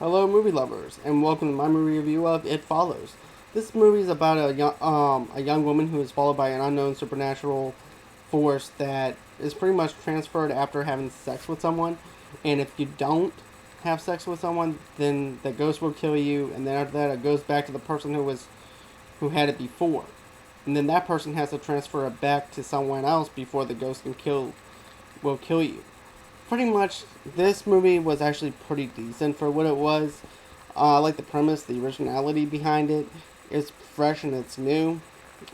Hello, movie lovers, and welcome to my movie review of It Follows. This movie is about a young woman who is followed by an unknown supernatural force that is pretty much transferred after having sex with someone. And if you don't have sex with someone, then the ghost will kill you. And then after that, it goes back to the person who had it before. And then that person has to transfer it back to someone else before the ghost will kill you. Pretty much, this movie was actually pretty decent for what it was. I like the premise, the originality behind it. It's fresh and it's new.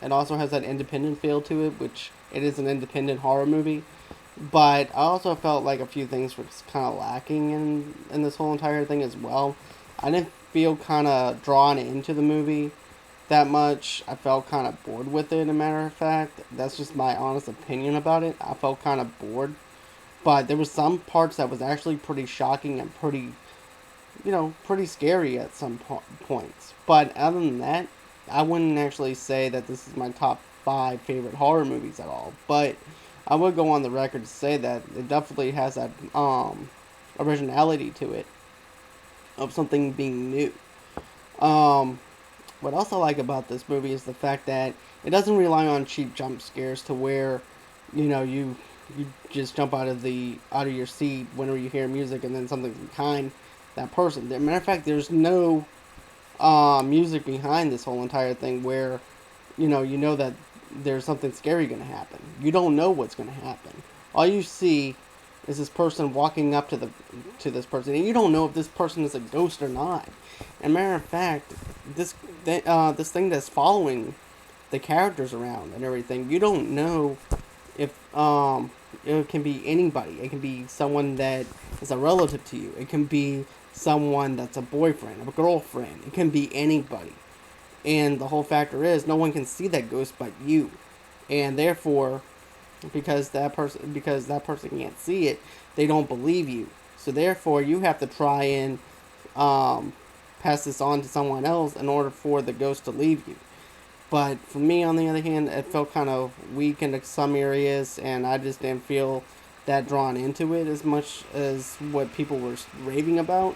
It also has that independent feel to it, which it is an independent horror movie. But I also felt like a few things were kind of lacking in this whole entire thing as well. I didn't feel kind of drawn into the movie that much. I felt kind of bored with it, a matter of fact. That's just my honest opinion about it. I felt kind of bored, but there was some parts that was actually pretty shocking and pretty scary at some points. But other than that, I wouldn't actually say that this is my top five favorite horror movies at all. But I would go on the record to say that it definitely has that originality to it of something being new. Um, what else I like about this movie is the fact that it doesn't rely on cheap jump scares to where, you just jump out of your seat whenever you hear music and then something's behind that person. As a matter of fact, there's no music behind this whole entire thing where you know that there's something scary going to happen. You don't know what's going to happen. All you see is this person walking up to this person, and you don't know if this person is a ghost or not. And matter of fact, this thing that's following the characters around and everything, you don't know if it can be anybody. It can be someone that is a relative to you. It can be someone that's a boyfriend, a girlfriend. It can be anybody. And the whole factor is no one can see that ghost but you. And therefore, because that person can't see it, they don't believe you. So therefore, you have to try and um, pass this on to someone else in order for the ghost to leave you. But for me, on the other hand, it felt kind of weak in some areas, and I just didn't feel that drawn into it as much as what people were raving about.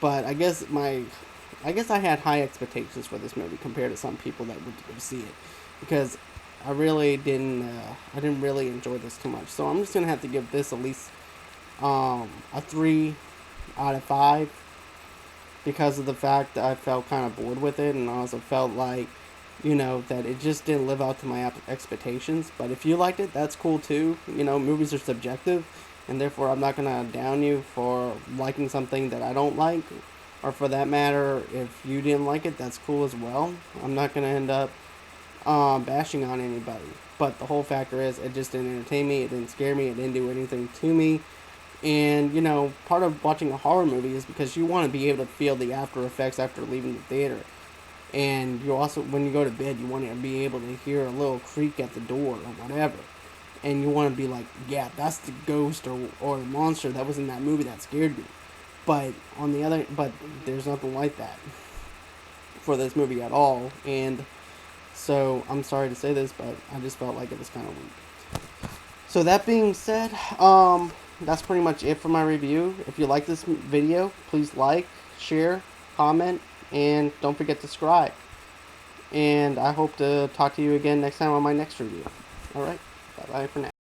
But I guess I had high expectations for this movie compared to some people that would go see it, because I didn't really enjoy this too much. So I'm just gonna have to give this at least a 3 out of 5 because of the fact that I felt kind of bored with it, and I also felt like that it just didn't live up to my expectations. But if you liked it, that's cool too. Movies are subjective, and therefore I'm not gonna down you for liking something that I don't like, or for that matter, if you didn't like it, that's cool as well. I'm not gonna end up bashing on anybody. But the whole factor is, it just didn't entertain me. It didn't scare me. It didn't do anything to me. And part of watching a horror movie is because you want to be able to feel the after effects after leaving the theater. And you also, when you go to bed, you want to be able to hear a little creak at the door or whatever, and you want to be like, yeah, that's the ghost or the monster that was in that movie that scared me. But there's nothing like that for this movie at all. And so I'm sorry to say this, but I just felt like it was kind of weak. So that being said, that's pretty much it for my review. If you like this video, please like, share, comment, and don't forget to subscribe. And I hope to talk to you again next time on my next review. Alright, bye bye for now.